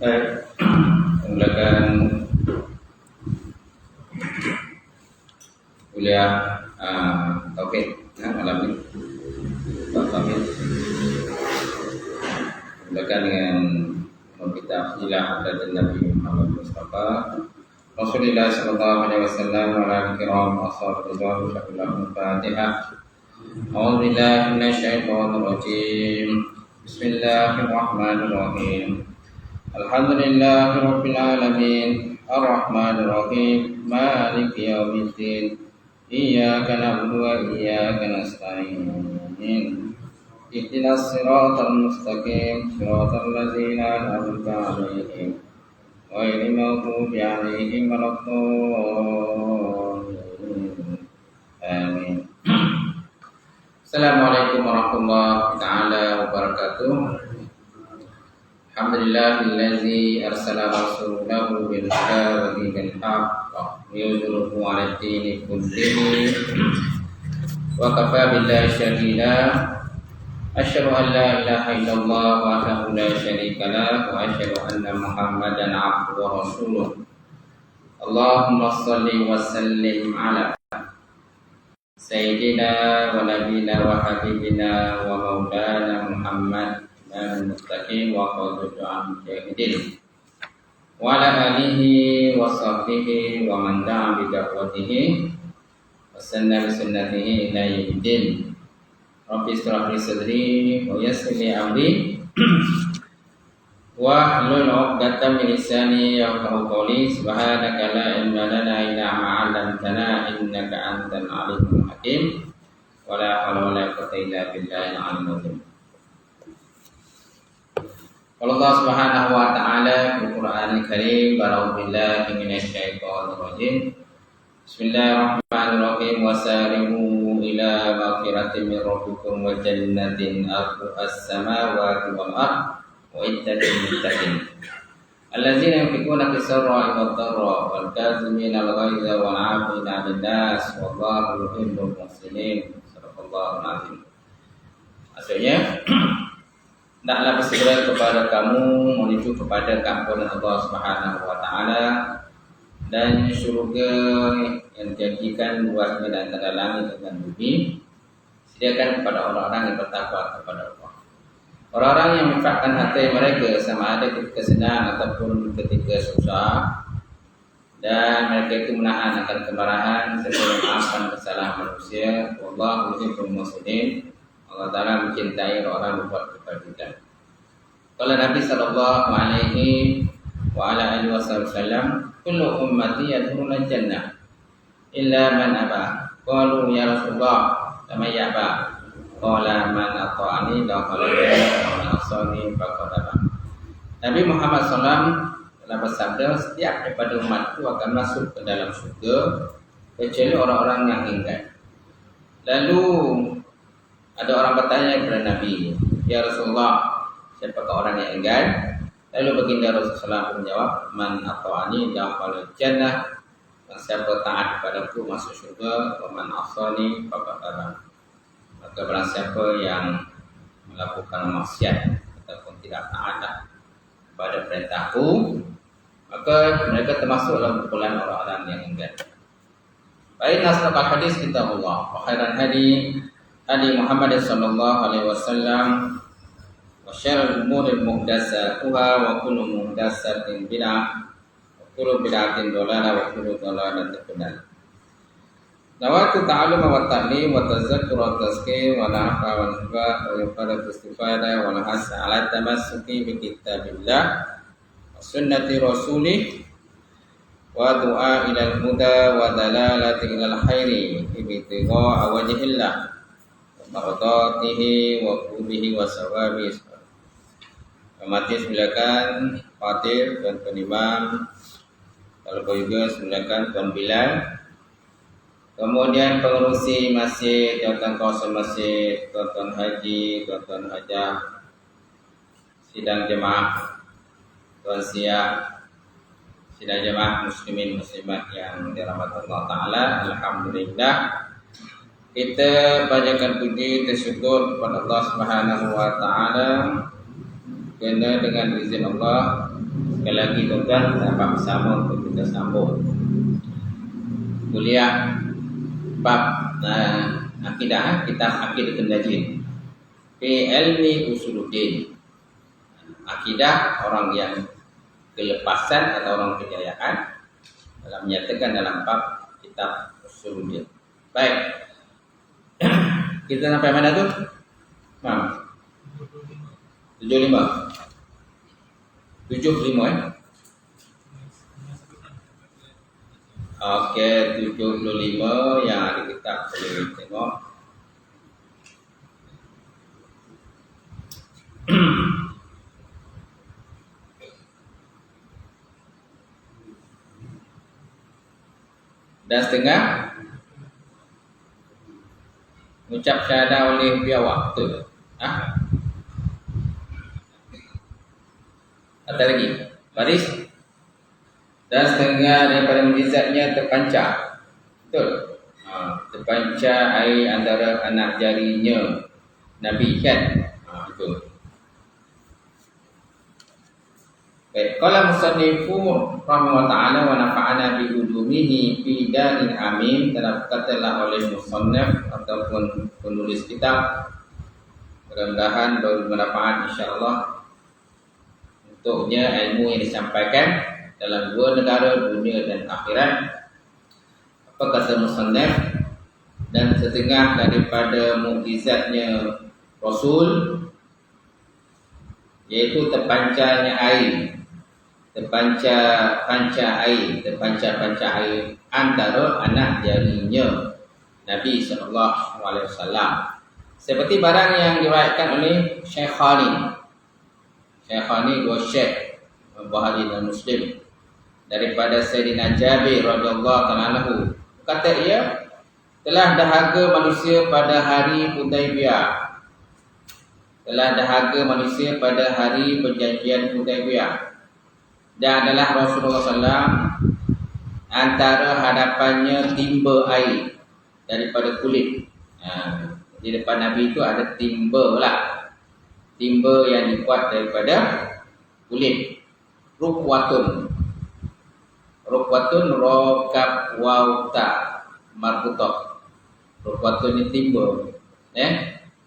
Baik, mulakan kuliah tauhid malam ini. Tauhid mulakan dengan kita hilah dari Nabi Muhammad Mustafa Rasulullah sallallahu alaihi wasallam wa ala kiram ashab ridwan syakillah Fatihah. A'udzu billahi minasyaitonir rajim. Bismillahirrahmanirrahim. Alhamdulillahi rabbil alamin. Ar-Rahmanir Rahim. Maliki yaumiddin. Iyyaka na'budu wa iyyaka nasta'in. Ihdinas siratal mustaqim. Siratal ladzina an'amta 'alaihim ghairil maghdubi 'alaihim waladdallin. Amin. Assalamualaikum warahmatullahi taala wabarakatuh. Alhamdulillahillazi arsala rasulahu bil huda wa dinil haqq liyudhhirahu 'alad dini kullihi wa kafa billahi shahida. Asyhadu an la ilaha illallah wahdahu la syarika lah wa asyhadu anna Muhammadan 'abduhu wa rasuluh. Allahumma shalli wa sallim 'ala Sayyidina wa nabiyina wa habibina wa maulana Muhammad al-muttaqin wa qadru'an jahidin wa ala alihi wa sahbihi wa man da'a bi da'watihi wa sanna bi sunnatihi ila yaumiddin. Rabbi ishrah li sadri wa yassir li amri wa hlul 'uqdatam min lisani yafqahu qawli. Subhanaka la ilma lana illa ma 'allamtana innaka antal alimul hakim. Wa la haula wa la quwwata illa billahil aliyyil azim. Allah Subhanahu wa taala di Qur'anil Karim, A'udzu billahi minasyaitonir rajim. Bismillahirrahmanirrahim. Wasari'u ila maghfiratin min rabbikum wa jannatin 'arduhas samawati wal ardh wa iddatil muttaqin. Allazina yunfiquna fis sarra'i wad dharra'i wal kazimina al ghaidha wal 'afina 'anil nas wallahu yuhibbul muhsinin. Shadaqallahul 'azim. Maksudnya, hendaklah bersegera kepada kamu menuju kepada keampunan Allah Subhanahu wa taala dan surga yang dijadikan luasnya di antara langit dan bumi sediakan kepada orang-orang yang bertakwa kepada Allah. Orang-orang yang menginfakkan harta mereka sama ada ketika senang ataupun ketika susah, dan mereka itu menahan akan kemarahan serta memaafkan kesalahan manusia. Wallahu yuhibbul muhsinin. Allah Ta'ala mencintai orang berbuat kebajikan. Kalau Nabi sallallahu alaihi wa ala alihi wasallam, kullu ummati yadkhuluna jannah illa man aba. Qalu ya Rasulullah, kama yaba. Qala man ata'ani dakhala jannah wa man asani faqad aba. Nabi Muhammad SAW telah bersabda, setiap daripada umatku akan masuk ke dalam surga kecuali orang-orang yang enggan. Lalu ada orang bertanya kepada Nabi, ya Rasulullah, siapakah orang yang enggan? Lalu baginda Rasulullah SAW menjawab, man ata'ani dakhala jannah. Siapa taat kepadaku masuk surga, wa man asani faqad aba. Maka barang siapa yang melakukan maksiat ataupun tidak taat kepada perintahku, maka mereka termasuk dalam kumpulan orang-orang yang enggan. Baik, nasrul hadis kitabullah wa khairan hadi Muhammad sallallahu alaihi wasallam wa syarrul umuri muhdatsatuha wa kullu muhdatsatin bid'ah wa kullu bid'atin dhalalah wa kullu dhalalatin finnar. Nawatu ta'alluma wa ta'lim wa tadhakkur wa tazkir wa na'fa wa nahba wa ifadat istifada wa nahasa ala tamassuki bi kitabillah wa sunnati rasulih wa du'a ila al-huda wa dalalati ila al-khairi ibtigha'a wajhillah mardatihi wa qubihi wa sawabi. Mati silakan Fatir dan Imam. Kalau juga silakan Tuan Bilal. Kemudian pengurusi masjid, tuan kawasan masjid, tuan haji, tuan hajah, sidang jemaah, tuan siap, sidang jemaah muslimin muslimat yang dirahmati Allah Ta'ala. Alhamdulillah, kita panjatkan puji tersyukur kepada Allah Subhanahu wa Ta'ala kerana dengan izin Allah sekali lagi tuan-tuan dapat bersama untuk kita sambung kuliah bab akidah, kitab Aqidatul Najin fi ilmi usuluddin. Akidah orang yang kelepasan atau orang kejayaan dalam menyatakan dalam bab kitab usuluddin. Baik, kita sampai mana tu? 75 Okey, 75 yang ada kitab boleh tengok. Dan setengah ucap syahadah oleh biar waktu. Ada lagi baris. Dan setengah daripada mujizatnya terpancar. Betul. Terpancar air antara anak jarinya Nabi kan. Betul. Baik, qala musannifu rahimahullah ta'ala wa nafa'ana bi ulumihi fi daril amin. Telah katalah oleh musannif ataupun penulis kitab, mudah-mudahan bermanfaat insyaallah untuknya ilmu yang disampaikan dalam dua negara, dunia dan akhirat. Apa kata musannif? Dan setengah daripada mukjizatnya Rasul iaitu terpancarnya air, terpancar air antara anak jarinya Nabi SAW. Seperti barang yang diriwayatkan oleh Syekhani dua syekh Bukhari dan Muslim daripada Sayyidina Jabir radhiyallahu ta'ala anhu, kata ia, telah dahaga manusia pada hari Hudaybiyah, telah dahaga manusia pada hari perjanjian Hudaybiyah, dan adalah Rasulullah SAW antara hadapannya timba air daripada kulit. Di depan Nabi itu ada timba lah, timba yang dibuat daripada kulit. Rukwatun rokab wauta marbutok. Rukwatun ini timba,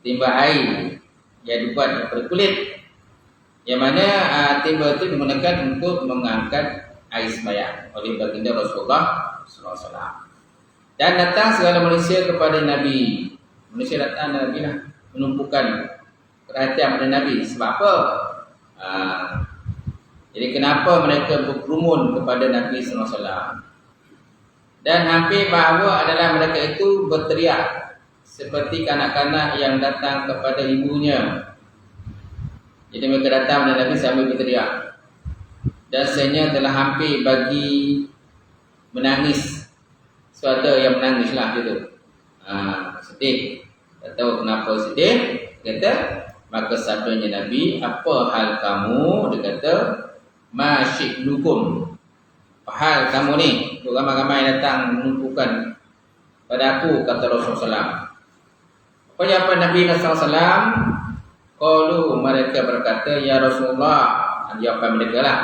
timba air yang dibuat daripada kulit, yang mana timba itu digunakan untuk mengangkat air sembahyang oleh baginda Rasulullah SAW. Dan datang segala manusia kepada Nabi. Manusia datang dan Nabi lah menumpukan perhatian pada Nabi. Sebab apa? Jadi kenapa mereka berkerumun kepada Nabi SAW? Dan hampir bahawa adalah mereka itu berteriak seperti kanak-kanak yang datang kepada ibunya. Jadi mereka datang kepada Nabi sambil berteriak. Dan sebenarnya telah hampir bagi menangis. Suatu yang menangis lah gitu. Sedih. Tak tahu kenapa sedih. Kata, maka sabdanya Nabi, apa hal kamu? Dia kata, masyiklukum. Apa hal kamu ni? Untuk ramai-ramai datang menumpukan pada aku, kata Rasulullah SAW. Apa jawapan Nabi SAW? Qalu, mereka berkata, ya Rasulullah. Jawapan mereka lah,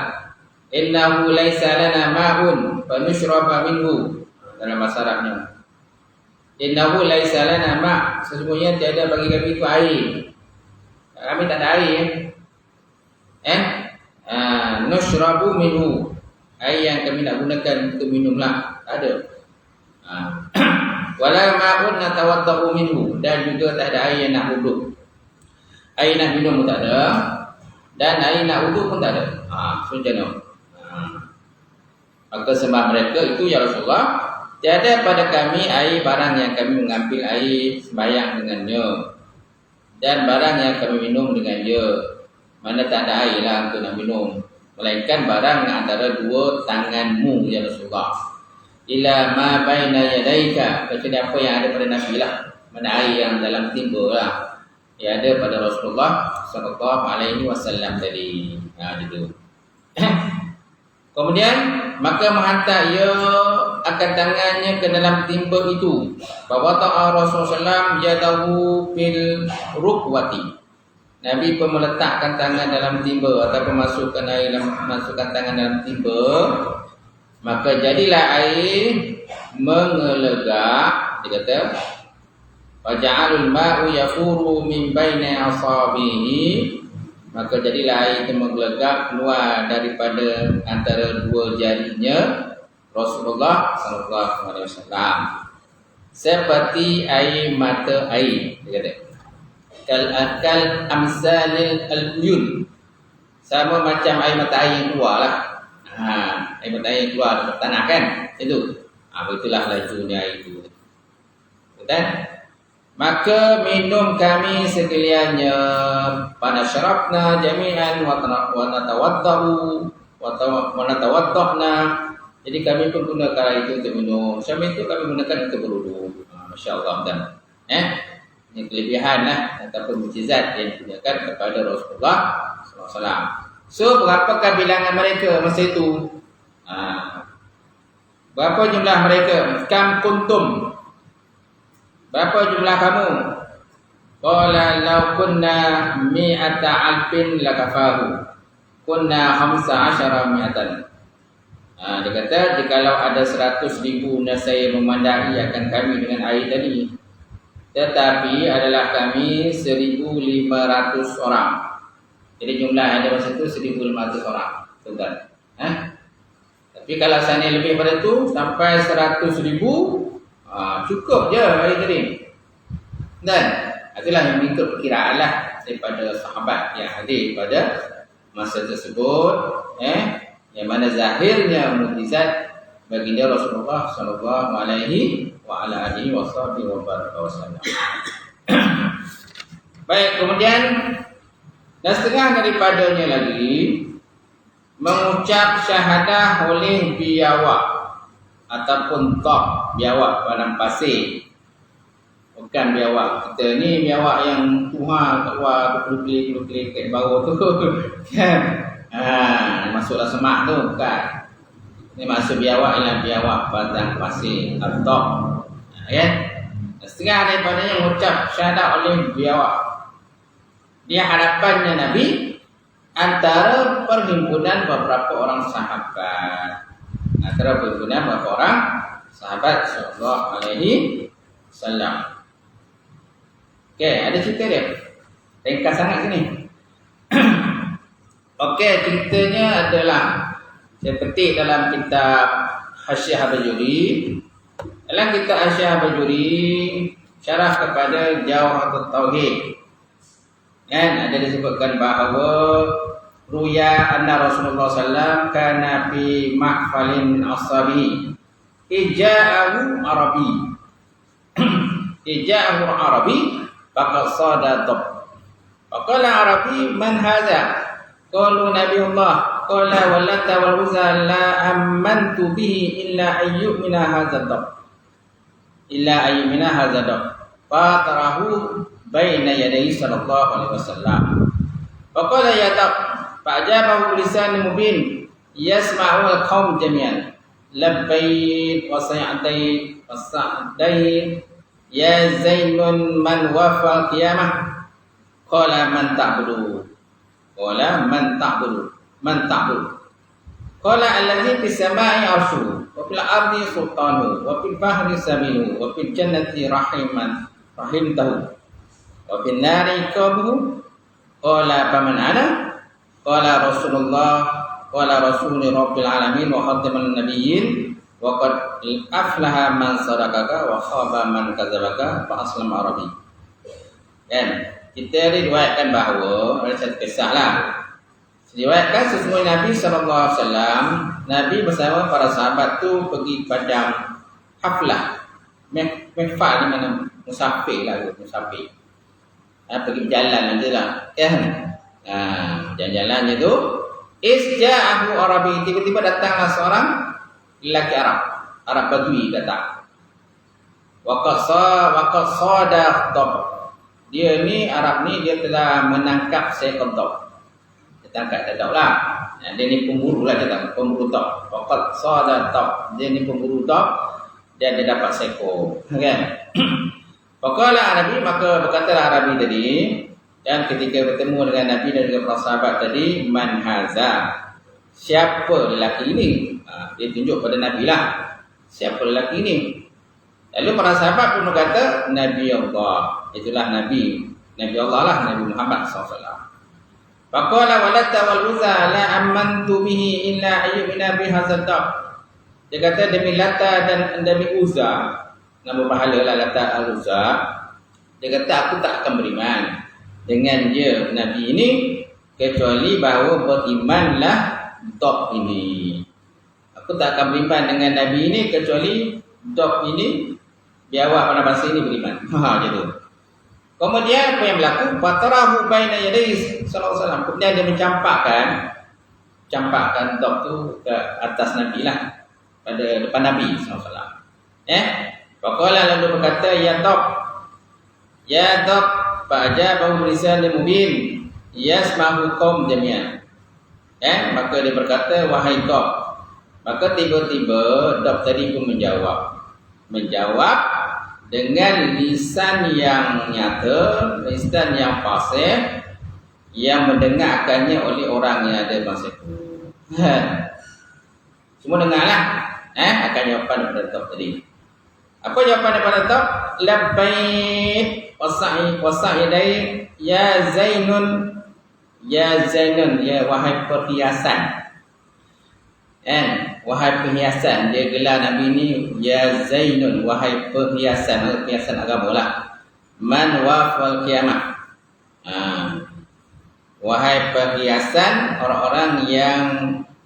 innahu laisa lana ma'un fa nushraba minhu. Dalam bahasa Arabnya, innahu laisa lana ma', sesungguhnya tiada bagi kami itu air. Kami tak ada air. Nushrabu minhu, air yang kami nak gunakan untuk minumlah, tak ada. Wala ma'un natawaddau minhu, dan juga tak ada air yang nak wuduk. Air nak minum pun tak ada, dan air nak wuduk pun tak ada. Macam maka sembah mereka itu, ya Rasulullah, tiada pada kami air barang yang kami mengambil air sembahyang dengannya, dan barang yang kami minum dengan dia. Mana tak ada air lah untuk nak minum, melainkan barang antara dua tanganmu, ya Rasulullah. Ila ma baina yadaika, kecuali apa yang ada pada Nabi lah. Mana air yang dalam timba lah, yang ada pada Rasulullah SAW tadi. Gitu. Kemudian maka menghantar ia akan tangannya ke dalam timba itu. Fawata'a Rasulullah yadahu fil rukwati. Nabi pun meletakkan tangan dalam timba ataupun masukkan tangan dalam timba. Maka jadilah air mengelegak. Dia kata, waja'alul ma'u yafuru min baini asabihi. Maka jadilah air itu menggelegak keluar daripada antara dua jarinya Rasulullah sallallahu alaihi wasallam. Seperti air mata air, dia kata. Kal amsalil al-uyun. Sama macam air mata air yang keluarlah. Air mata air yang keluar dari tanah kan? Itu. Begitulah lajunya air itu. Betul? Maka minum kami sekaliannya pada syarabna jami'an wa natawaddahna. Jadi kami pun gunakan itu untuk minum. Sambil itu kami gunakan untuk berwudu. Masya-Allah dan ini kelebihan ataupun mukjizat yang digunakan kepada Rasulullah SAW. So berapakah bilangan mereka masa itu? Berapa jumlah mereka? Kam kuntum? Berapa jumlah kamu? Qala law kunna mi'ata alfin lakafahu. Kunna 15 mi'atan. Dia kata jikalau ada 100,000 nasai memandahi akan kami dengan air tadi. Tetapi adalah kami 1,500 orang. Jadi jumlah yang ada masa itu 1,500 orang. Tuan-tuan. Tapi kalau seandainya lebih pada itu sampai 100,000, cukup je hari tadi. Dan itulah yang mengikut perkiraan lah daripada sahabat yang hadir pada masa tersebut, yang mana zahirnya mukjizat baginda Rasulullah sallallahu alaihi wa ala alihi wasallam. Baik, kemudian dan setengah daripadanya lagi mengucap syahadah oleh biawak ataupun tok biawak padang pasir. Bukan biawak kita ni, biawak yang tuha keluar keluk-keluk kat bawah tu kan. Masuklah semak tu bukan. Ini maksud biawak ialah biawak padang pasir atau ya. Setengah daripadanya mengucap syahadat oleh biawak. Dia harapannya Nabi antara perhimpunan beberapa orang sahabat. Antara perhimpunan beberapa orang sahabat sallallahu alaihi wasallam. Okey, ada cerita dia. Ringkas sangat sini. Okey, ceritanya adalah saya petik dalam kitab Hasyiah Bajuri. Dalam kitab Hasyiah Bajuri syarah kepada Jawharatul Tauhid. Dan ada disebutkan bahawa ruya anna Rasulullah sallallahu kana fi mahfalin min ashabi ija'ahu arabi. Ija'ahu arabi faqad sadatab. Faqala arabi man hadha? Qalu nabiyullah. Qala wallata wal uzza la amantu bihi illa ayyumina hadzadab. Illa ayyumina hadzadab. Fatarahu baina yadayhi sallallahu alaihi wasallam. Faqala ya tab fa'jabahu lisan mubin yasma'u al-qaum jami'an. Labbaik wa sa'daik wa sa'daik ya zainun man wafa qiyamah. Qala man ta'budu. Qala man ta'budu. Man ta'budu. Qala allazi fis sama'i arsyu wa fil ardi sultanu wa fil bahri saminu wa fil jannati rahimtahu wa fil nari qabuhu. Qala faman ana? Qala Rasulullah qala rasuli rabbil alamin wa khataman nabiyyin wa qad aflaha man sadaqaka wa khaba man kadzabaka fa aslama arabi. Kan kita diriwayatkan bahawa ada satu kisahlah. Diriwayatkan sesungguhnya Nabi sallallahu alaihi wasallam, Nabi bersama para sahabat tu pergi padang haflah. Mehfal ni mana musafir lah, musafir. Pergi berjalan nantilah. Jalan-jalannya tu isja'ahu arabi, tiba-tiba datanglah seorang lelaki Arab Badui datang. Waqad sadaq. Dia ni Arab ni dia telah menangkap seekor dog. Dia tangkap tak lah. Dia ni pemburu lah, dia tak pemburu top. Faqad sada top. Dia ni pemburu top dan dia dapat seekor, kan? Faqala Nabi, maka berkatalah Arabi tadi, dan ketika bertemu dengan Nabi dan dengan para sahabat tadi, man haza, siapa lelaki ini? Dia tunjuk pada Nabi lah, siapa lelaki ini? Lalu para sahabat pun berkata, Nabi Allah. Itulah Nabi Allah lah, Nabi Muhammad SAW. Faqala walata wal uzza la amantu bihi illa ayyumina bihadzal tab. Dia kata demi Lata dan demi Uzza, nama pahala lah Lata al-Uzza. Dia kata aku tak akan beriman dengan dia Nabi ini kecuali bahawa berimanlah Dab ini. Aku tak akan beriman dengan Nabi ini kecuali Dab ini, biar awak pada bahasa ini beriman. Gitu. Kemudian apa yang berlaku? Fatarahu baina yadayhi sallallahu alaihi wasallam. Kemudian dia mencampakkan Dab tu ke atas Nabi lah, pada depan Nabi sallallahu alaihi wasallam. Faqala lalu berkata, ya Dab fa'ajabahu bilisanil mubin yasma'u qaum jami'an. Maka dia berkata, wahai Dab. Maka tiba-tiba Dab tadi pun menjawab dengan lisan yang nyata, lisan yang fasih, yang mendengarkannya oleh orang yang ada masa itu. Semua dengarlah. Akan jawapan daripada Dab tadi. Apa jawapan daripada Dab? Labbaik wasa'idai ya Zainun, ya wahai perhiasan. Wahai perhiasan. Dia gelar Nabi ni ya Zainun, wahai perhiasan. Perhiasan agama lah. Man wafal kiamat. Wahai perhiasan orang-orang yang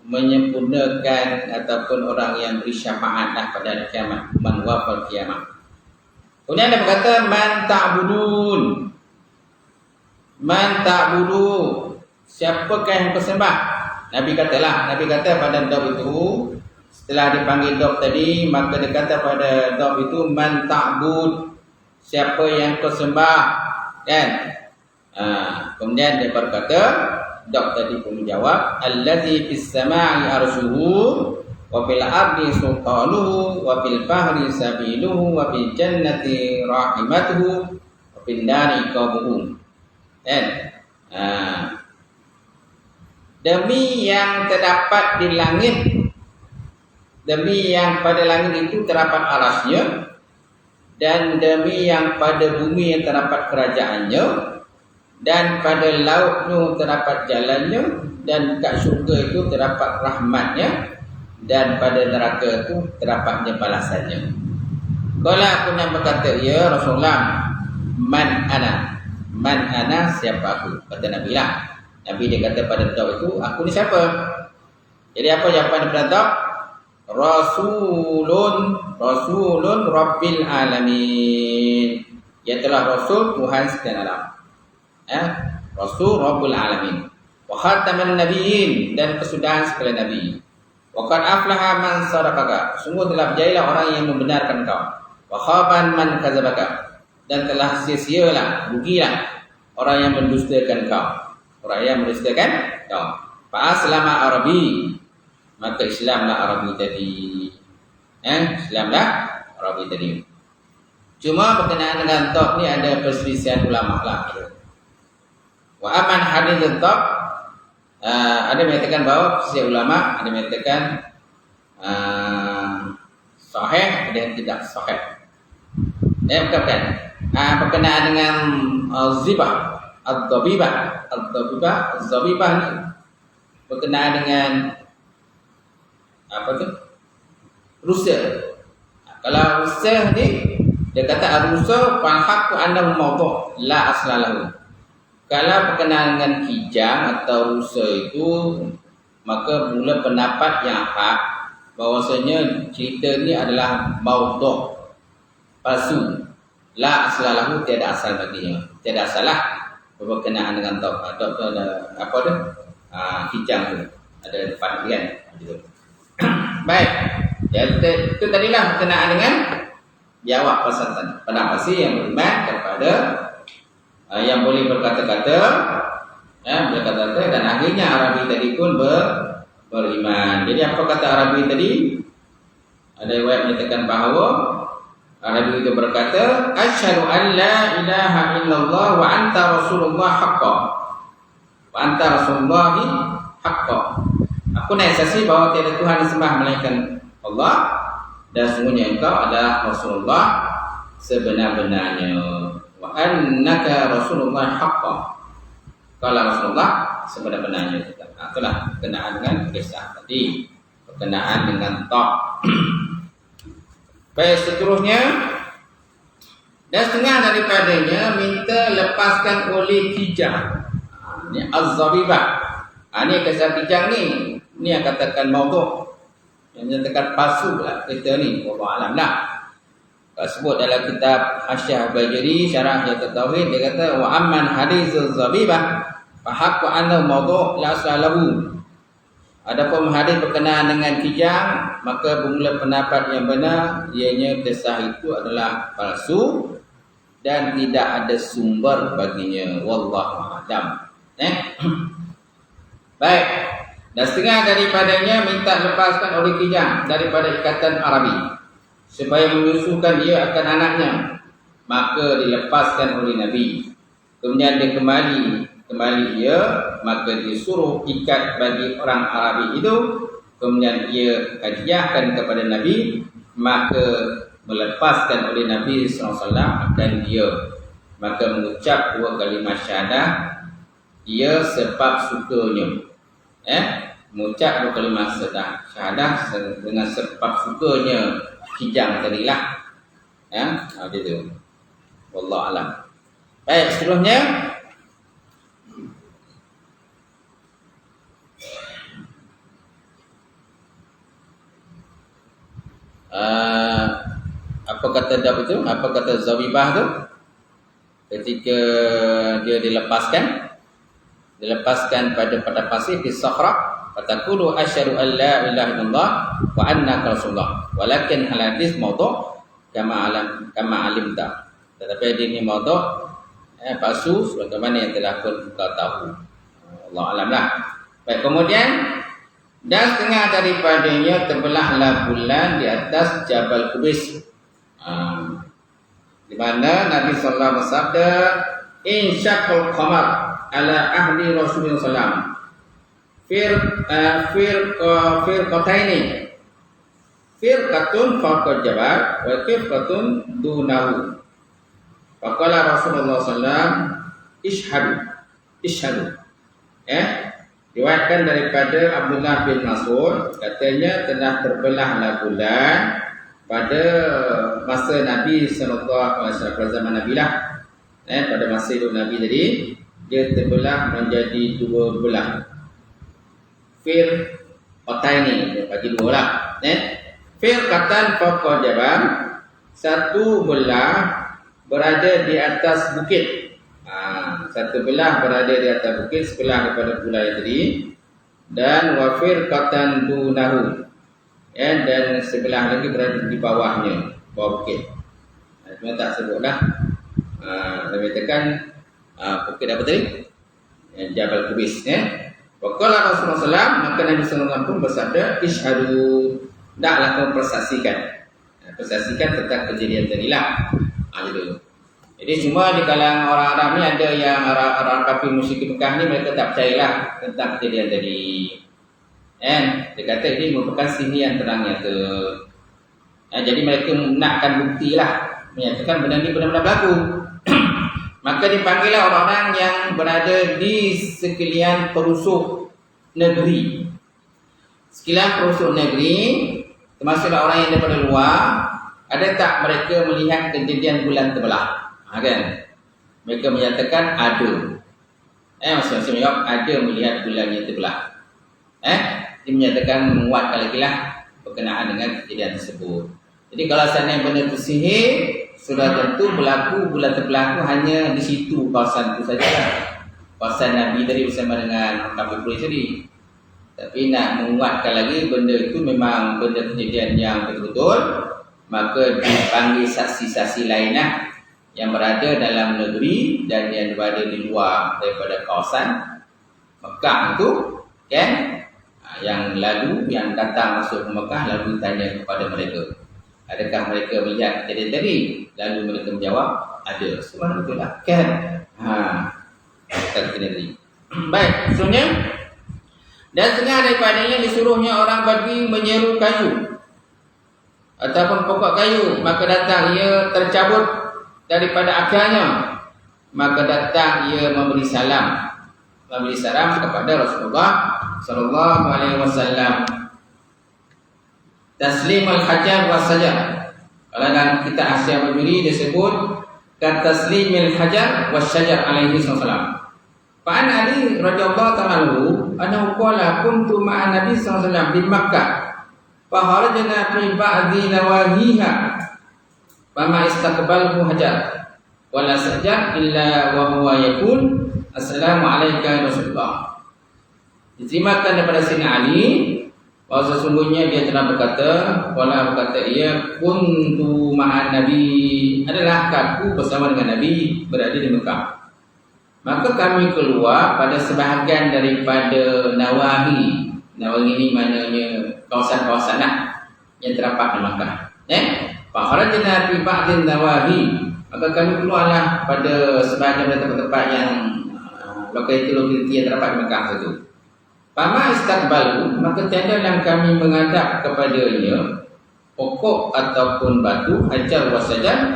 menyempurnakan ataupun orang yang beri syafaat pada hari kiamat. Man wafal kiamat. Kemudian dia berkata, man ta'budu, siapakah yang kau sembah? Nabi kata pada Dab itu, setelah dipanggil Dab tadi, maka dia kata pada Dab itu, man ta'bud, siapa yang kau sembah, kan? Kemudian dia berkata, Dab tadi pun menjawab, allazi fis sama'i arshuhu wa fil ardi sultanuhu wa fil bahri sabiluhu wa fil jannati rahimatuhu wa fil nari qabuhu. Demi yang terdapat di langit, demi yang pada langit itu terdapat arasnya, dan demi yang pada bumi yang terdapat kerajaannya, dan pada lautnya terdapat jalannya, dan kat syurga itu terdapat rahmatnya, dan pada neraka itu terdapatnya balasannya. Kalau aku nak berkata, ya Rasulullah, man ana, siapa aku? Kata Nabi lah. Nabi dia kata pada Dab itu, aku ni siapa? Jadi apa jawapan daripada Dab? Rasulun Rabbil Alamin. Ia telah Rasul Tuhan sekalian alam. Rasul Rabbul Alamin. Wa khataman nabiyyin, dan kesudahan sekalian Nabi. Wa qad aflaha man sadaqaka, sungguh telah berjaya orang yang membenarkan kau. Wa khaban man kadzabaka, dan telah sia-sialah, rugilah orang yang mendustakan kau. Fa aslama Arabi, maka Islamlah Arabi tadi. Islamlah Arabi tadi. Cuma berkenaan dengan Dab ni ada perselisihan ulama lah. Wa aman hadits Dab, ada mengatakan bahawa perselisihan ulama, ada mengatakan sahih, ada yang tidak sahih. Bukan. Berkenaan dengan zibah, az-zabibah ni berkenaan dengan apa tu? Rusa. Kalau rusa ni, dia kata rusa fahaqu annahu mawdu' la aslalahu. Kalau berkenaan dengan kijang atau rusa itu, maka mula pendapat yang hak bahwasanya cerita ni adalah mawdu', palsu. La aslalahu, tiada asal baginya. Tiada asal lah berkenaan dengan Dab. Dab tu ada apa tu? Kijang tu. Ada depan kan. Baik. Itu tadilah berkenaan dengan jawab pasal pendapat yang beriman kepada yang boleh berkata-kata Ya, berkata dan akhirnya Arabi tadi pun beriman. Jadi apa kata Arabi tadi? Ada riwayat menyatakan bahawa Arabi itu berkata, asyhadu an la ilaha illallah wa anta rasulullah haqqan. Wa anta rasulullah haqqan. Aku nak saksi bahawa tiada Tuhan disembah melainkan Allah dan sesungguhnya engkau adalah Rasulullah sebenar-benarnya. Wa annaka rasulullah haqqan. Kalau Rasulullah sebenar-benarnya. Itulah berkenaan dengan kisah tadi, berkenaan dengan tok. Baik, seterusnya, dan setengah daripadanya minta lepaskan oleh kijang. Ini az-zabibah. Ini kisah kijang ni yang katakan maudhu', yang menyatakan palsu lah kita ni. Wallahu alam lah. Kalau sebut dalam kitab Hasyiah Bajuri Syarah Yatul Tauhid, dia kata wa amman haditsul zabibah fa haqqu annahu maudhu' la aslahu. Adapun hadis berkenaan dengan kijang, maka bermula pendapat yang benar, ianya kisah itu adalah palsu dan tidak ada sumber baginya. Wallahu a'lam. Baik. Dan setengah daripadanya minta lepaskan oleh kijang daripada ikatan Arabi supaya menyusukan dia akan anaknya, maka dilepaskan oleh Nabi. Kemudian dia kembali ia, maka disuruh ikat bagi orang Arabi itu. Kemudian ia hadiahkan kepada Nabi, maka melepaskan oleh Nabi SAW akan dia. Maka mengucap 2 kalimat syahadah ia sebab sukanya. Mengucap 2 kalimat syahadah dengan sebab sukanya kijang tadilah. Itu. Wallahu alam. Baik, seterusnya apa kata Dab itu? Apa kata Zawibah tu? Ketika dia dilepaskan pada pasir di Sakhra, fataqulu asyhadu an la ilaha illallah wa annaka rasulullah. Walakin hal hadis maudhu' kama alimta. Tetapi ini maudhu' palsu sebagaimana yang telah kau tahu. Allah alam lah. Baik, kemudian dan setengah daripadanya terbelahlah bulan di atas Jabal Kubis. Di mana Nabi sallallahu alaihi wasallam bersabda, "Insyaqal qamar ala ahli Rasulullah sallam. Firqataini. Firqatun fawqa jabal wa firqatun dunahu." Faqala Rasulullah sallam, "Ishhadu." Diriwayatkan daripada Abdullah bin Mas'ud, katanya telah terbelahlah bulan pada masa Nabi sallallahu alaihi wasallam, pada zaman Nabi lah. Pada masa hidup Nabi tadi, dia terbelah menjadi 2 belah. Firqataini, dia bagi 2 lah. Firqatan fawqa jabal, satu belah berada di atas bukit. Satu belah berada di atas bukit sebelah daripada bulan tadi, dan wa firqatan dunahu, dan sebelah lagi berada di bawahnya, bawah bukit. Cuma tak sebutlah. Saya katakan bukit apa tadi? Jabal Kubis. Waqala Rasulullah SAW, maka Nabi SAW pun bersabda, "Ishhadu." Hendaklah kamu persaksikan. Persaksikan tentang kejadian tadilah. Itu. Jadi cuma di kalangan orang Arab ni ada yang orang kafir musyrik Mekah ni, mereka tak percayalah tentang kejadian tadi. Dia kata ini merupakan sihir yang terang nyata. Jadi mereka nakkan bukti lah, menyatakan benda ni benar-benar berlaku. Maka dipanggillah orang-orang yang berada di sekalian perusuk negeri. Sekalian perusuk negeri, termasuklah orang yang daripada luar. Ada tak mereka melihat kejadian bulan terbelah? Kan? Mereka menyatakan ada. Masing-masing jawab ada melihat bulan yang terbelah. Dia menyatakan menguatkan lagi lah berkenaan dengan kejadian tersebut. Jadi kalau seandainya benda itu sihir, sudah tentu berlaku bulan terbelah itu hanya di situ, kawasan itu saja. Kawasan Nabi tadi bersama dengan kafir Quraisy tadi. Tapi nak menguatkan lagi benda itu memang benda kejadian yang betul-betul, maka dipanggil saksi-saksi lainlah yang berada dalam negeri dan yang berada di luar daripada kawasan Mekah itu kan, yang lalu yang datang masuk ke Mekah lalu tanya kepada mereka, adakah mereka melihat tadi? Lalu mereka menjawab, ada. Semua betul lah kan. Kita kena tadi. Baik, maksudnya dan setengah daripadanya disuruhnya orang Badui menyeru kayu ataupun pokok kayu, maka datang ia tercabut daripada akarnya, maka datang ia memberi salam kepada Rasulullah sallallahu alaihi wasallam. Taslim al-hajar wa sajar. Kalau dalam kitab Asy-Syiah Bajuri disebut kan taslimil hajar wa sajar alaihi wasallam. Fa'an Ali radhiyallahu ta'ala anhu annahu qala kuntu ma'an Nabi sallallahu alaihi wasallam di Makkah fa kharajna fi ba'dhi nawahiha fama istaqbalhu hajar wala sajar illa wa huwa yaqul assalamu alayka ya Rasulullah. Diterima daripada Sayyidina Ali bahawa sesungguhnya dia telah berkata ia kuntu ma'an Nabi, adalah aku bersama dengan Nabi berada di Mekah. Maka kami keluar pada sebahagian daripada Nawahi. Nawahi ini maknanya kawasan-kawasan yang terdapat di Makkah. Fakharajna fi ba'dhin Nawahi. Maka kami keluarlah pada sebahagian daripada tempat-tempat yang lokaliti yang terdapat di Makkah itu. Fama istaqbalu, maka tiada yang kami menghadap kepadanya pokok ataupun batu hajar wa sajar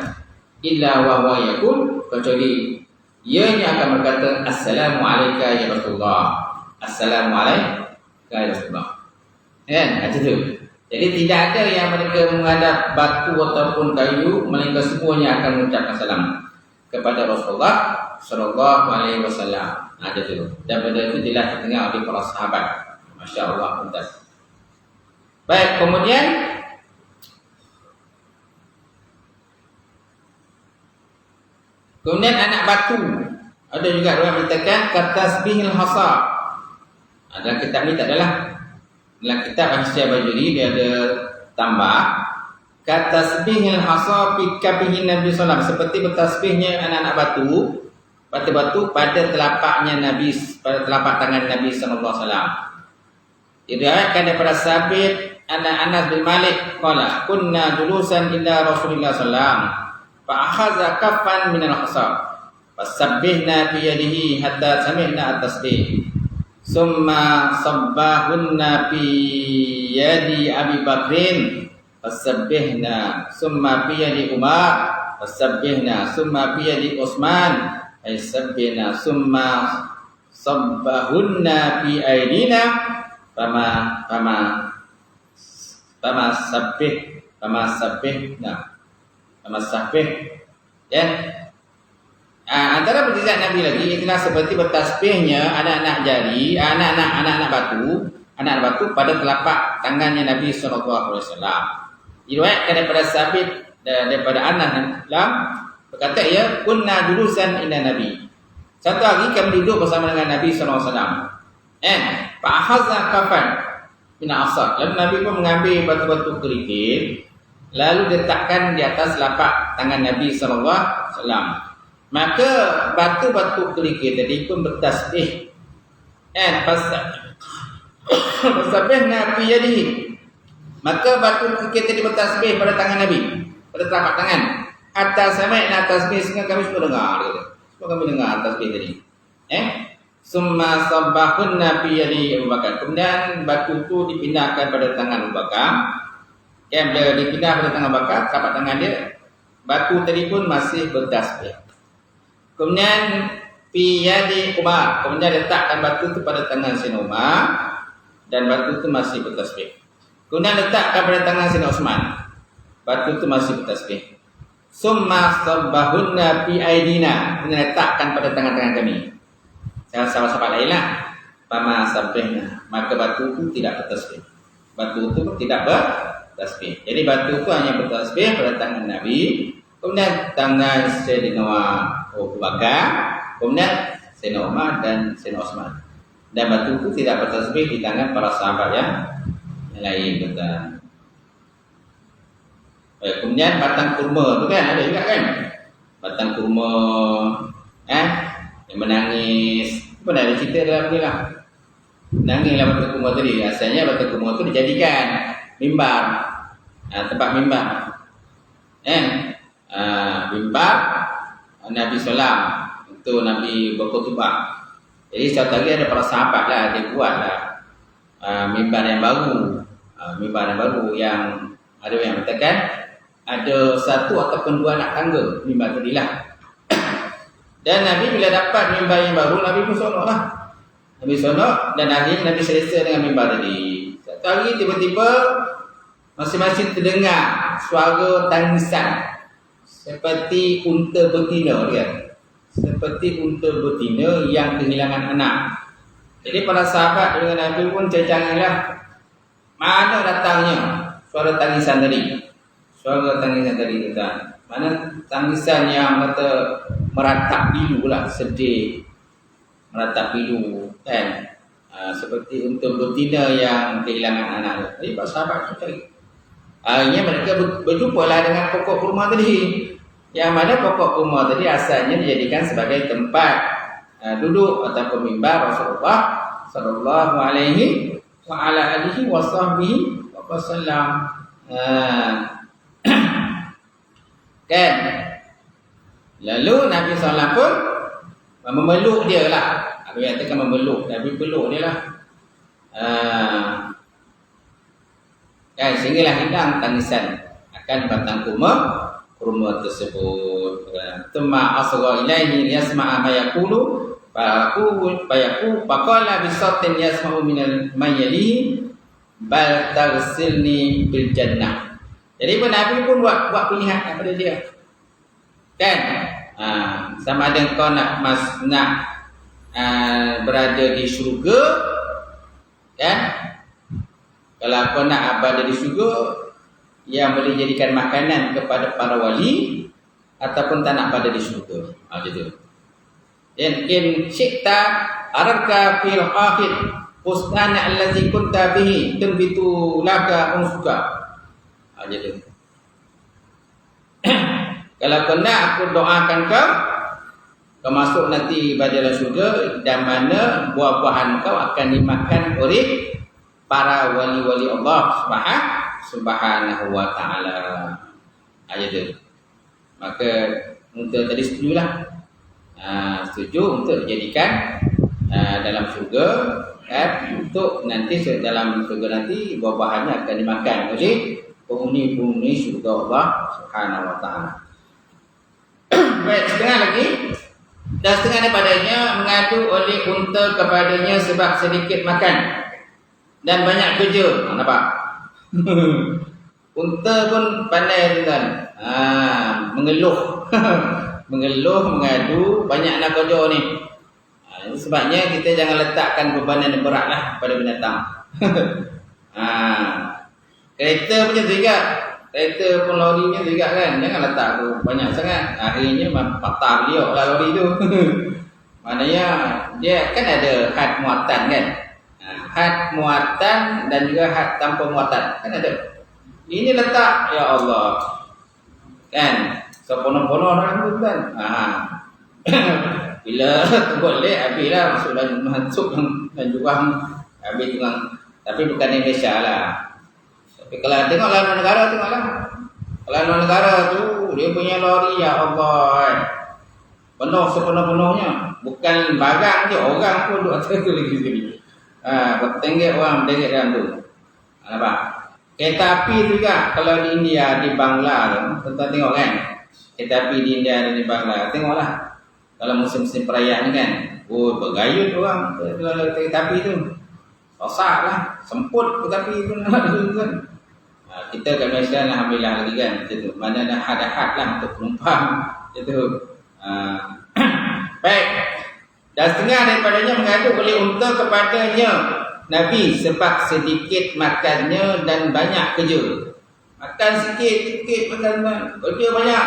illa wa huwa yaqul, kecuali ianya akan berkata assalamu alayka ya Rasulullah, assalamu alayka ya Rasulullah. Kan? Itu. Jadi tidak ada yang mereka menghadap batu ataupun kayu, melainkan semuanya akan mengucapkan salam kepada Rasulullah sallallahu alaihi wasallam. Itu. Dan benda itu telah terdengar oleh para sahabat. Masya-Allah, mumtaz. Baik, Kemudian anak batu. Ada juga orang mengatakan katasbihil hasa. Dalam kitab ni tak adalah. Dalam kitab Asy-Syiah Bajuri dia ada tambah katasbihil hasa fi kabihin Nabi sallallahu alaihi wasallam, seperti bertasbihnya anak-anak batu pada telapaknya Nabi, pada telapak tangan Nabi sallallahu alaihi wasallam. Diriwayatkan daripada Sabit Anas bin Malik qala kunna julusan ila Rasulillah sallallahu alaihi wasallam fa'akhadha kaffan min al-hasab fasabbihna bi yadihi hatta sami'na at-tasbih summa sabbahunna bi yadi Abi Bakrin fasabbihna summa bi yadi Umar fasabbihna summa bi yadi Utsman fasabbihna summa sabbahunna bi aidina fama sabbih ya. Antara mukjizat Nabi lagi itulah seperti bertasbihnya anak-anak batu pada telapak tangannya Nabi sallallahu alaihi wasallam. Diriwayatkan daripada Sabit dan daripada Anas berkata ya kunna julusan inda Nabi. Satu hari kami duduk bersama dengan Nabi sallallahu alaihi wasallam. Fa akhadha kafan min asad. Lalu Nabi pun mengambil batu-batu kerikil lalu letakkan di atas telapak tangan Nabi sallallahu alaihi wasallam. Maka batu-batu kerikil tadi pun bertasbih. Fasabbihna fi yadihi. Maka batu kerikil tadi bertasbih pada tangan Nabi, pada telapak tangan. Hatta sami'na tasbih, sehingga kami semua dengar gitu. Semua kami dengar tasbih tadi. Summa sabbahunna fi yadi Abu Bakar. Kemudian batu itu dipindahkan pada tangan Abu Bakar. Bila dipindah pada tangan Abu Bakar, telapak tangan dia, batu tadi pun masih bertasbih. Kemudian fi yadi Umar, kemudian letakkan batu itu pada tangan Sayyidina Umar dan batu itu masih bertasbih. Kemudian letakkan pada tangan Sayyidina Utsman, batu itu masih bertasbih. Summa sabbahunna fi aidina, kemudian letakkan pada tangan-tangan kami. Sahabat-sahabat lainlah, fama sabbihna, maka batu itu tidak bertasbih. Batu itu tidak bertasbih. Jadi batu itu hanya bertasbih pada tangan Nabi, kemudian tangan Sayyidina Abu Bakar, kemudian Sayyidina Umar dan Sayyidina Utsman. Dan batu itu tidak bertasbih di tangan para sahabat yang lain. Betul. Kemudian batang kurma tu kan ada juga kan? Batang kurma yang menangis. Pernah ada cerita dalam ni lah. Nangislah batu kumur tadi. Asalnya batu kumur tu dijadikan mimbar, tempat mimbar. Mimbar Nabi Sallam untuk Nabi berkhutbah. Jadi suatu hari ada para sahabat lah, dia buatlah mimbar yang baru. Mimbar yang baru yang ada yang mengatakan ada satu ataupun dua anak tangga mimbar tadi lah. Dan Nabi bila dapat mimbar yang baru, Nabi pun sonok lah. Nabi sonok dan akhirnya Nabi selesa dengan mimbar tadi. Satu hari tiba-tiba masing-masing terdengar suara tangisan seperti unta betina dia. Seperti unta betina yang kehilangan anak. Jadi para sahabat dengan Nabi pun cancanganlah mana datangnya suara tangisan tadi. Suara tangisan tadi tuan. Mana tangisan yang kata meratap pilu lah, sedih, meratap pilu kan. Seperti unta betina yang kehilangan anak. Jadi para sahabat cari. Akhirnya mereka berjumpa lah dengan pokok kurma tadi. Yang mana pokok kurma tadi asalnya dijadikan sebagai tempat duduk ataupun mimbar Rasulullah sallallahu alaihi wa ala alihi wa sahbihi wa sallam. Kan? Lalu Nabi sallallahu pun memeluk dia lah. Aku katakan memeluk, Nabi peluk dia lah. Kan sehinggalah hilang tangisan akan batang kurma tersebut. Thumma asgha ilaihi yasma'a ma yaqulu faqala bi sautin yasma'u minal mayyali bal taghsilni bil jannah. Jadi Nabi pun buat pilihan kepada dia. Kan? Sama ada kau nak berada di syurga, kan? Kalau kau nak berada di syurga yang boleh jadikan makanan kepada para wali ataupun tak nak berada di syurga. Gitu. Dan in syi'ta araka fil akhir ustana allazi kunta bihi tunbitu laka unsuka. Gitu. Kalau kau nak, aku doakan kau masuk nanti pada syurga dan mana buah-buahan kau akan dimakan oleh para wali-wali Allah Subhanahu wa ta'ala. Gitu. Maka untuk tadi setujulah. Setuju untuk dijadikan dalam syurga, untuk nanti dalam syurga nanti buah-buahannya akan dimakan oleh penghuni-penghuni syurga Allah Subhanahu wa ta'ala. Baik, setengah lagi. Dan setengah daripadanya mengadu oleh unta kepadanya sebab sedikit makan dan banyak kerja. Nampak? Unta pun pandai tuan. Mengeluh. Mengeluh, mengadu, banyak nak kerja ni. Sebabnya kita jangan letakkan bebanan yang berat lah pada binatang. Kereta pun macam tu juga. Kereta pun lorinya juga kan. Jangan letak tu banyak sangat. Akhirnya patah beliau lah lori tu. Maknanya dia kan ada had muatan kan. Had muatan dan juga had tanpa muatan. Kan ada. Ini letak, ya Allah. Kan. Sepono-pono orang tu kan. Bila boleh habislah masuk dan masuk dan juga habis dengan. Tapi bukan Indonesia lah. Tapi kalau tengok lain negara, tengoklah. Kalau lain negara tu dia punya lori, ya Allah. Penuh sepenuh-penuhnya. Bukan barang je, orang pun duduk atas tu lagi sekali. Bertenggek orang bertenggek dalam tu. Nampak? Kereta api tu juga kalau di India, di Bangla tu, tuan tengok kan. Kereta api di India dan di Bangla, tengoklah. Kalau musim-musim perayaan kan, bergayut orang kalau kereta api tu. Rosak lah, semput kereta api tu kan. Kita kat Malaysia alhamdulillah lagi kan. Gitu. Mana dah had lah untuk penumpang. Gitu. Baik. Dan setengah daripadanya mengadu oleh unta kepadanya Nabi sebab sedikit makannya dan banyak kerja. Makan sikit makan kerja banyak.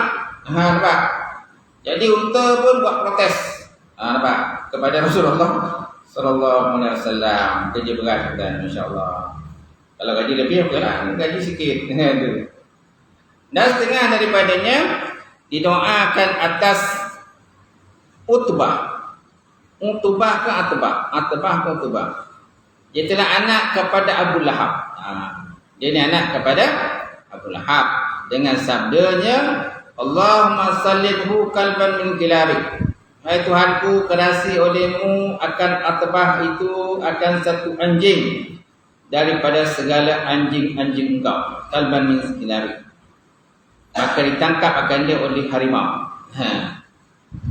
Nampak? Jadi unta pun buat protes. Nampak? Kepada Rasulullah sallallahu alaihi wasallam. Kerja berat kan, insya-Allah. Kalau gaji lebih okeylah, gaji sikit. Dan setengah daripadanya didoakan atas Utbah. Utbah ke Atbah? Atbah ke Utbah? Dia telah anak kepada Abu Lahab. Dia ni anak kepada Abu Lahab. Dengan sabdanya, Allahumma sallithu kalban min kilabik. Hai Tuhanku, kerasi olehmu akan atbah itu akan satu anjing daripada segala anjing-anjing engkau. Kalban min kilabik. Maka ditangkap akan dia oleh harimau.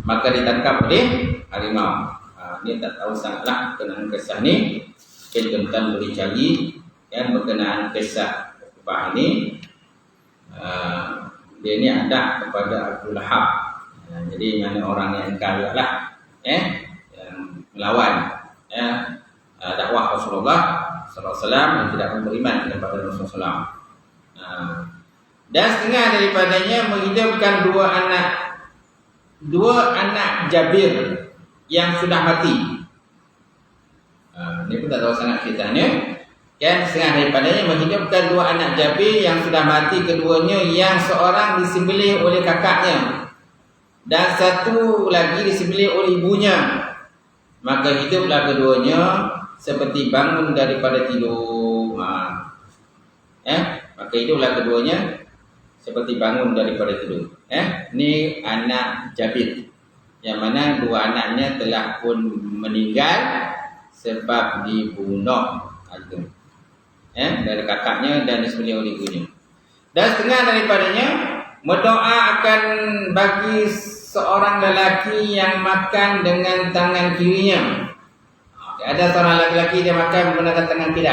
Maka ditangkap oleh harimau. Dia tak tahu sangatlah berkenaan kisah ni. Tuan-tuan boleh cari yang berkenaan kisah Uqbah ni. Dia ni anak kepada Abu Lahab. Jadi mana orang yang kaya lah, yang melawan dakwah Rasulullah SAW yang tidak beriman kepada Rasulullah SAW. Dan setengah daripadanya menghidupkan dua anak Jabir yang sudah mati. Ini pun tak tahu sangat ceritanya. Kan setengah daripadanya menghidupkan dua anak Jabir yang sudah mati, keduanya yang seorang disembelih oleh kakaknya dan satu lagi disembelih oleh ibunya. Maka hiduplah keduanya seperti bangun daripada tidur. Maka hiduplah keduanya seperti bangun daripada tidur. Ni anak Jabir, yang mana dua anaknya telah pun meninggal sebab dibunuh dari kakaknya dan disembelih oleh ibunya. Dan setengah daripadanya berdoa akan bagi seorang lelaki yang makan dengan tangan kirinya. Ada seorang lelaki dia makan menggunakan tangan kiri,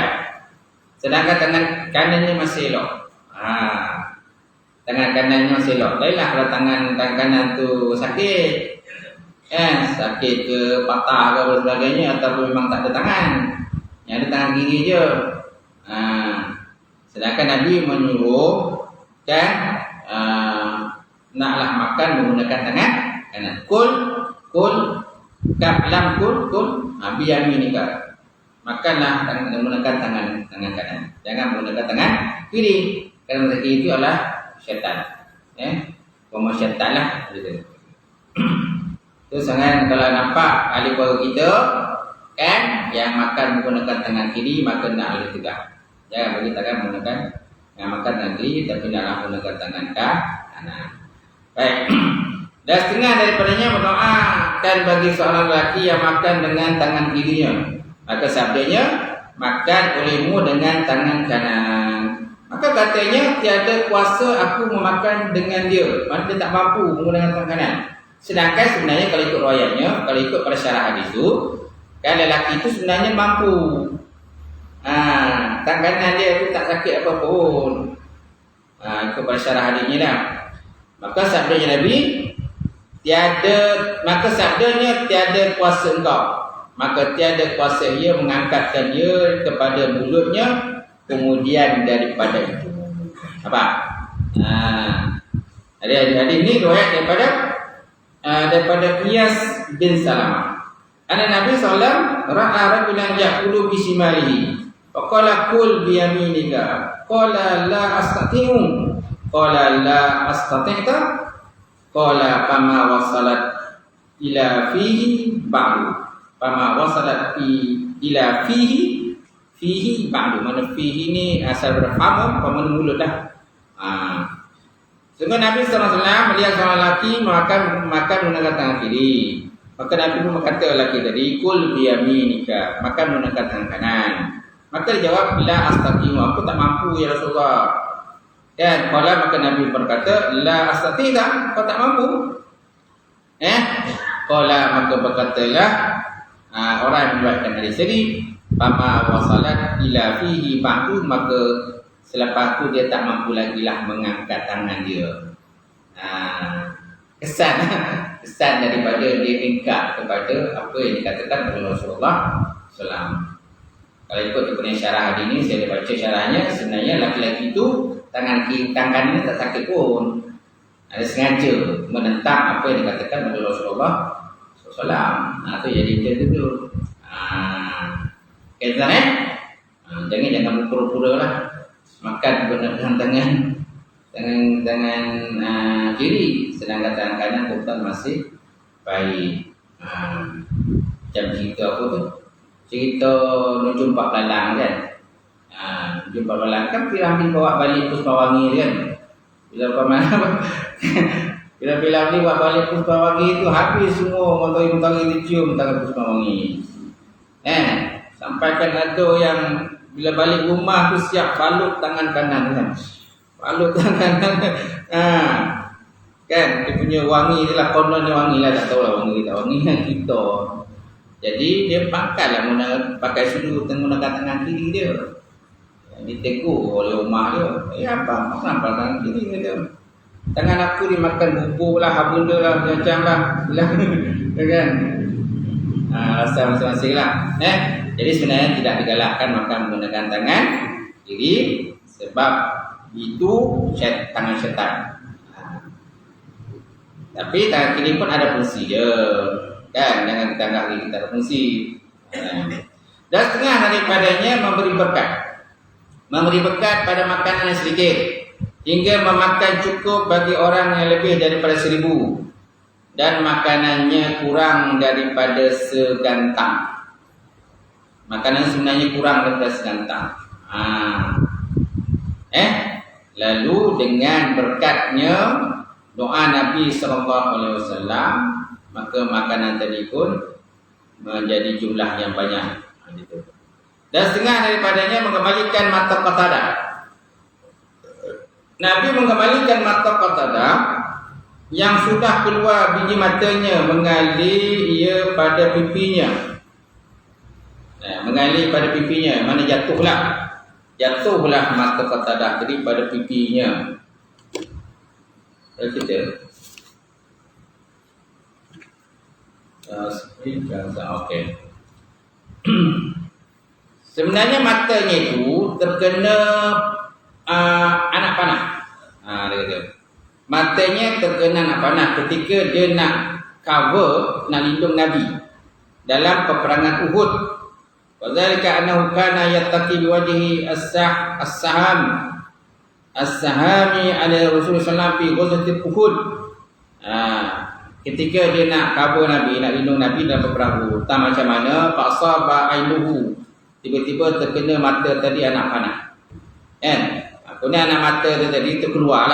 sedangkan tangan kanannya masih elok. Tangan kanannya masih elok. Lainlah kalau tangan kanan tu sakit, sakit ke patah ke apa sebagainya, ataupun memang tak ada tangan, yang ada tangan kiri je. Sedangkan Nabi menyuruh naklah makan menggunakan tangan kanan. Kul lam kul biyaminika. Makanlah menggunakan tangan kanan. Jangan menggunakan tangan kiri. Kerana kiri itu adalah syaitan. Pemohon syaitan lah. Tu sangat kalau nampak ahli keluarga kita yang makan menggunakan tangan kiri, maka nak boleh tegak. Jangan bagi tangan menggunakan makan tangan kiri, tapi naklah menggunakan tangan kanan. Baik. Dan setengah daripadanya mendoakan bagi seorang lelaki yang makan dengan tangan kirinya. Maka sabdanya, makan olehmu dengan tangan kanan. Maka katanya, tiada kuasa aku memakan dengan dia. Maksudnya dia tak mampu menggunakan tangan kanan. Sedangkan sebenarnya kalau ikut riwayatnya, kalau ikut pada syarah hadis itu, lelaki itu sebenarnya mampu. Tangan kanan dia itu tak sakit apa pun. Ikut pada syarah hadisnya dah. Maka sabdanya Nabi, tiada kuasa engkau. Maka tiada kuasa ia mengangkatkan dia kepada mulutnya, kemudian daripada itu. Apa? Hadis ini riwayat daripada Iyas bin Salamah. Nabi SAW ra'a rajulan ya'kulu bisimalihi. Faqala kul biyaminika. Qala la astati'u. Qala la astati'ta. Qala fama wasalat ila fihi ba'du. Fama wasalat ila fihi ba'du. Mana fihi ni asal berfaham, mana mulut dah. Sehingga Nabi SAW melihat seorang lelaki makan menggunakan tangan kiri. Maka Nabi pun berkata lelaki tadi, kul biyaminika, makan menggunakan tangan kanan. Maka dia jawab, la astati'u, aku tak mampu ya Rasulullah. Dan qala, maka Nabi berkata, la astati'u, kau tak mampu. Qala, maka berkatalah orang yang membuatkan hadis tadi, fama wasalat ila fihi ba'du, maka selepas tu dia tak mampu lagi lah mengangkat tangan dia. Kesan daripada dia ingkar kepada apa yang dikatakan oleh Rasulullah SAW. Kalau ikut kepada syarah hadis ini, saya dah baca syarahnya, sebenarnya laki-laki itu tangan kanannya tak sakit pun. Ada sengaja menentang apa yang dikatakan oleh Rasulullah SAW. Itu jadi dia tu. Jangan pura-pura lah. Makan menggunakan tangan kiri, sedangkan tangan kanan tuan masih baik. Jam cerita apa tu? cerita nak jumpa lalang kan. Jumpa lalang kan Piramli bawa balik Puspawangi kan. Bila paman bila Piramli bawa balik Puspawangi itu habis semua mentari-mentari dicium tangan Puspawangi. Sampai kan ada yang bila balik rumah tu siap balut tangan kanan kan. Balut tangan kanan. Kan dia punya wangi ni lah, kononnya wangi lah, tak tahu lah wangi kita, wangi yang kita. Jadi dia pakai sudu menggunakan tangan kiri dia. Ditegur oleh rumah dia. Apa? Kenapa tangan kiri dia? Tangan aku dimakan bubur lah, benda lah, macam lah. Kan? Rasa masing-masing lah. Jadi sebenarnya tidak digalakkan makan menggunakan tangan kiri sebab itu tangan syaitan. Tapi tangan kiri pun ada fungsi je. Kan? Jangan kita anggap kita ada fungsi. Dan setengah daripadanya memberi berkat. Memberi berkat pada makanan yang sedikit hingga memakan cukup bagi orang yang lebih daripada 1000 dan makanannya kurang daripada segantang. Makanan sebenarnya kurang daripada segantang. Lalu dengan berkatnya doa Nabi SAW, maka makanan tadi pun menjadi jumlah yang banyak. Dan setengah daripadanya mengembalikan mata Qatadah. Nabi mengembalikan mata Qatadah yang sudah keluar biji matanya mengalir ia pada pipinya. Mengalir pada pipinya, mana jatuhlah mata Qatadah tadi pada pipinya. Kita okey. Sebenarnya matanya itu terkena anak panah. Dia kata. Matanya terkena anak panah ketika dia nak cover, nak lindung Nabi dalam peperangan Uhud. Wadzalika annahu kana yattaqi biwajhi as-sahami ala Rasulullah sallallahu alaihi wasallam fi Uhud. Ketika dia nak cover Nabi, nak lindung Nabi dalam peperangan Uhud, macam mana fa'saba ainuhu, tiba-tiba terkena mata tadi anak panah. Kemudian anak mata tu tadi terkeluar.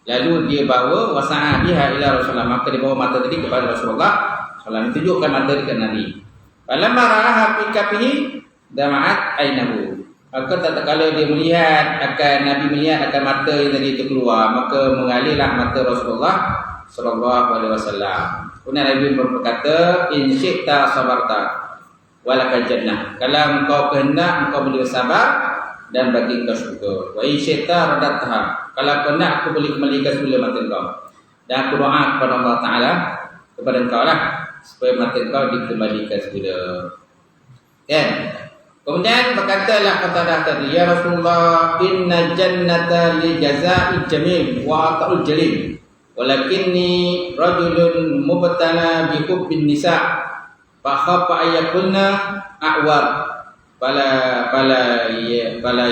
Lalu dia bawa wasa'a biha ila Rasulullah, maka dia bawa mata tadi kepada Rasulullah sallallahu, tunjukkan mata dekat Nabi. Falamma ra'aha fi kafihi dama'at ainahu. Maka tatkala dia melihat akan Nabi melihat akan mata yang tadi terkeluar, maka mengalirlah mata Rasulullah sallallahu alaihi wasallam. Kemudian Nabi berkata, in syi'ta sabarta walakal jannah. Kalau engkau kehendak, engkau boleh bersabar dan bagi engkau syurga. Wa in syi'ta radatha. Kalau kehendak, aku boleh kembalikan semula mata engkau. Dan aku doa kepada Allah Ta'ala, kepada engkau lah, supaya mata engkau dikembalikan semula. Kan? Kemudian berkatalah Qatadah tadi, ya Rasulullah, inna jannata li jaza'il jamil wa ata'ul jalil, walakinni rajulun mubtala bi hubbin nisa' fa khafa ayakunna a'war fala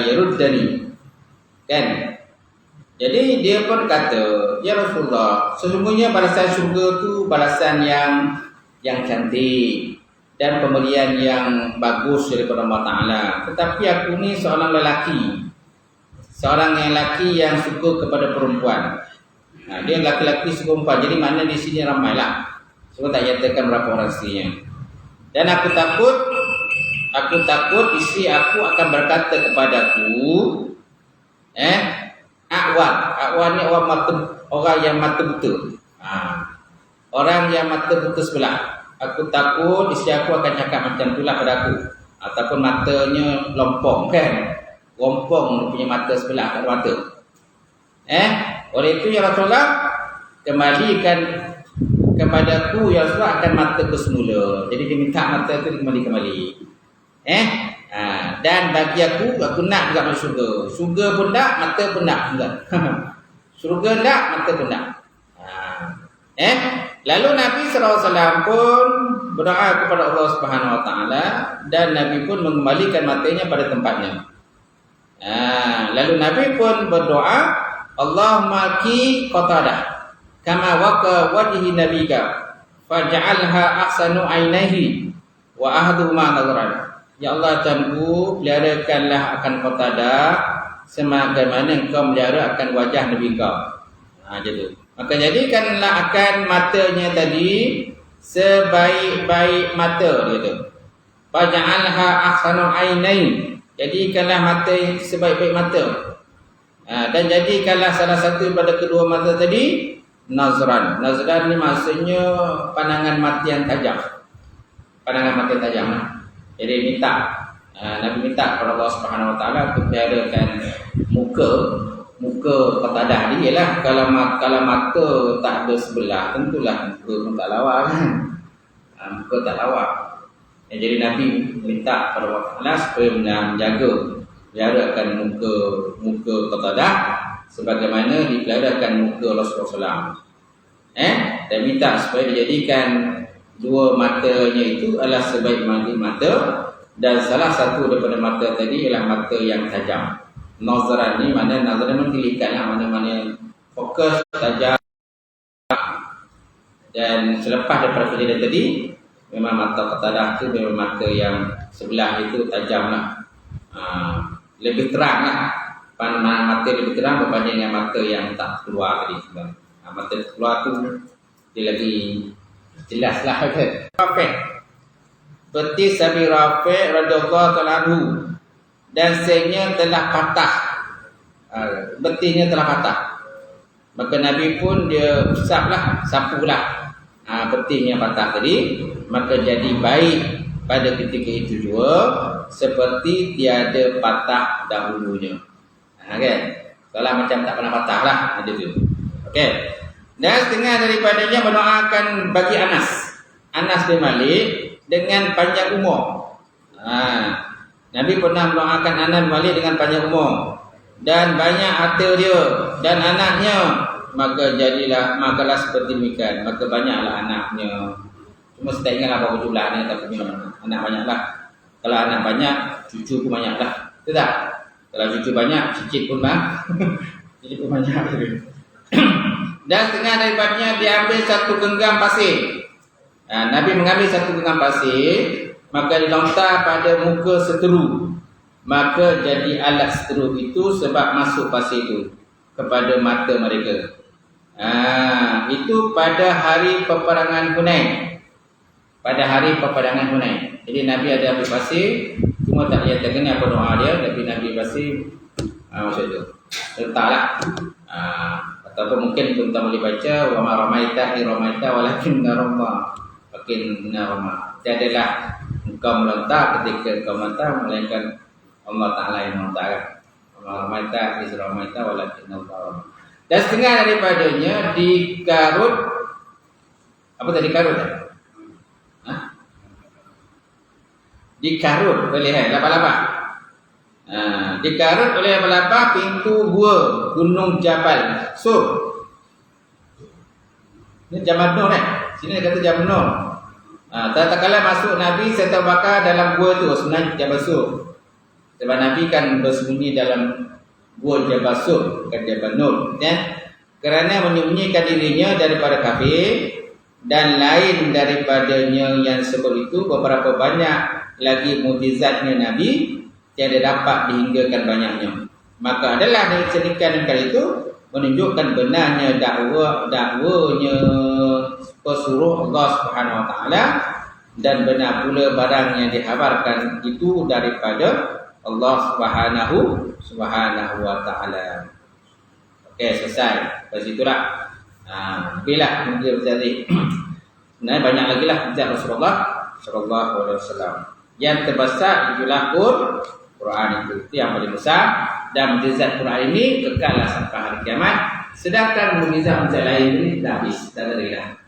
yaruddani. Kan? Jadi dia pun kata, ya Rasulullah, sesungguhnya balasan syurga tu balasan yang cantik dan pemberian yang bagus daripada Allah Ta'ala. Tetapi aku ni seorang lelaki, seorang yang lelaki yang suka kepada perempuan. Dia lelaki suka perempuan, jadi mana di sini ramailah. Sebab tak nyatakan berapa orang isterinya. Dan aku takut isteri aku akan berkata kepadaku, A'war ni orang yang mata buta. Orang yang mata buta sebelah. Aku takut isteri aku akan cakap macam itulah pada aku. Ataupun matanya lompong kan. Lompong punya mata sebelah kat mata. Oleh itu ya Rasulullah, kembalikan kepadaku ya Rasulullah akan mataku semula. Jadi dia minta mata itu kembali. Dan bagi aku nak juga masuk syurga. Syurga pun tak, mata pun tak juga. Syurga tak, mata pun tak. Lalu Nabi SAW pun berdoa kepada Allah Subhanahu Wa Taala dan Nabi pun mengembalikan matanya pada tempatnya. Lalu Nabi pun berdoa, Allahumma ki Qatadah kama waqa wajhi nabika faj'alha ahsanu ainaihi wa ahduhuma nadran. Ya Allah Tuhanku, peliharakanlah akan Qatadah sebagaimana engkau melihara akan wajah Nabi kau. Gitu. Maka jadikanlah akan matanya tadi sebaik-baik mata dia tu. Faj'alha ahsanu ainain. Jadikanlah mata yang sebaik-baik mata. Dan jadikanlah salah satu pada kedua mata tadi nazran. Nazran ni maksudnya pandangan mata yang tajam. Pandangan mata yang tajam. Jadi minta Nabi minta kepada Allah Subhanahu Wa Taala untuk peliharakan muka Qatadah ni ialah kalau mata tak ada sebelah, tentulah muka pun tak lawa kan. Muka tak lawa. Jadi Nabi minta kepada Allah Taala supaya menjaga peliharakan muka Qatadah sebagaimana dipeliharakan muka Rasulullah SAW. Dan minta supaya dijadikan dua matanya itu adalah sebaik-baik mata, dan salah satu daripada mata tadi ialah mata yang tajam. Nazaran ni mana nazaran mentilikan lah, mana-mana fokus tajam. Dan selepas daripada kejadian tadi, memang mata Qatadah tu memang mata yang sebelah itu tajam lah. Lebih terang lah. Mata lebih terang berbanding dengan mata yang tak keluar tadi. Mata keluar tu dia lagi jelas lah kan. Rafi' seperti Sabi Rafi' radhiyallahu ta'ala anhu, dan sehingga telah patah, betisnya telah patah. Maka Nabi pun dia usaplah, sapulah betisnya patah tadi, maka jadi baik pada ketika itu juga seperti tiada patah dahulunya. Kan? Kalau macam tak pernah patah lah ada tu. Okey. Dan setengah daripadanya mendoakan bagi Anas bin Malik dengan panjang umur. Nabi pernah mendoakan Anas bin Malik dengan panjang umur dan banyak harta dia dan anaknya, makalah seperti demikian, maka banyaklah anaknya. Cuma saya tak ingatlah berapa jumlahnya, tapi anak banyaklah. Kalau anak banyak, cucu pun banyaklah. Betul tak? Kalau cucu banyak, cicit pun cicit pun banyak. Dan setengah daripadanya diambil satu genggam pasir. Nabi mengambil satu genggam pasir, maka dilontar pada muka seteru. Maka jadi alat seteru itu sebab masuk pasir itu kepada mata mereka. Itu pada hari peperangan Hunain. Pada hari peperangan Hunain. Jadi Nabi ada ambil pasir, cuma tak nyatakan apa doa dia, tapi Nabi pasir maksud itu letaklah. Ataupun mungkin kita boleh baca wa ma ramaita ni ramaita walakin narama, makin narama. Tiadalah engkau melontar ketika engkau melontar, melainkan Allah Taala yang melontar. Wa ma ramaita ni ramaita walakin narama. Dan setengah daripadanya dikarut. Apa tadi karut? Dikarut oleh laba-laba. Dikarut oleh laba-laba pintu gua Gunung Jabal Sur. Ini Jabal Nur kan? Sini dia kata Jabal Nur. Tatkala masuk Nabi serta Bakar dalam gua itu, sebenarnya Jabal Sur. Sebab Nabi kan bersembunyi dalam gua Jabal Sur, bukan Jabal Nur. Kerana menyembunyikan dirinya daripada kafir dan lain daripadanya yang sebelum itu, beberapa banyak lagi mukjizatnya Nabi tiada dapat dihinggakan banyaknya. Maka adalah disediakan kali itu menunjukkan benarnya dakwanya pesuruh Allah Subhanahu Wa Taala, dan benar pula barang yang dikhabarkan itu daripada Allah Subhanahu Wa Taala. Okey, selesai. Lepas itulah bila mungkin terjadi. Nah, banyak lagi lah kisah Rasulullah sallallahu alaihi wasallam. Yang terbesar itulah Quran itu yang paling besar, dan mukjizat Quran ini kekallah sampai hari kiamat. Sedangkan mukjizat lain ini dah habis, dah ada.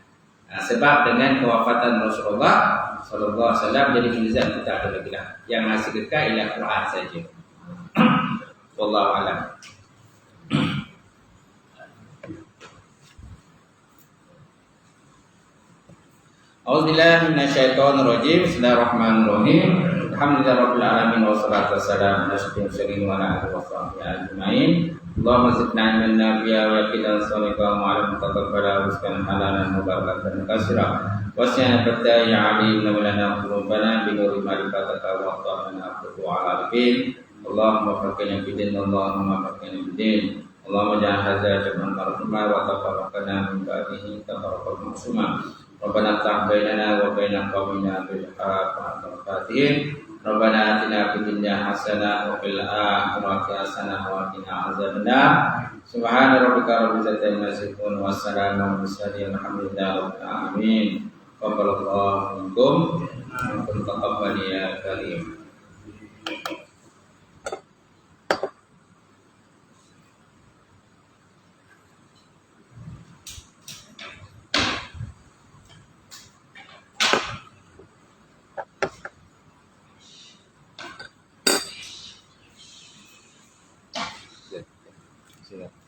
Sebab dengan kewafatan Rasulullah sallallahu alaihi wasallam, jadi mukjizat kita ada lagi lah. Yang masih kekal ialah Quran saja. Wallahu a'lam. A'udzubillahi minasyaitonirrajim. Bismillahirrahmanirrahim. Alhamdulillah rabbil alamin wassalatu wassalamu ala asyrofil mursalin wa ala alihi wa sahbihi ajmain. Allahumma zidna ilman nafi'a wa qina as-salika wa 'ala mutaqabbala rizqan halalan mubarakan katsira. Wasyana fatai alim lana qulubana bi nuri ma'rifatika wa ta'ana wa 'ala al-bin. Allahumma faqqihna fid din, Allahumma faqqihna fid din. Allahumma ja'al hadza jam'an marhuma wa tafarraqna min ba'dihi tafarraqan ma'suma. Rabbana ta'ala bainana wa baina qaumina bil haqqi wa fatin. Rabbana atina fid dunya hasanah wa fil akhirati hasanah wa qina azabannar. Subhana rabbika rabbil izzati amma yasifun wa salamun alal mursalin walhamdulillahi rabbil alamin. Qabbalallahu minkum wa taqabbal ya karim. Siap.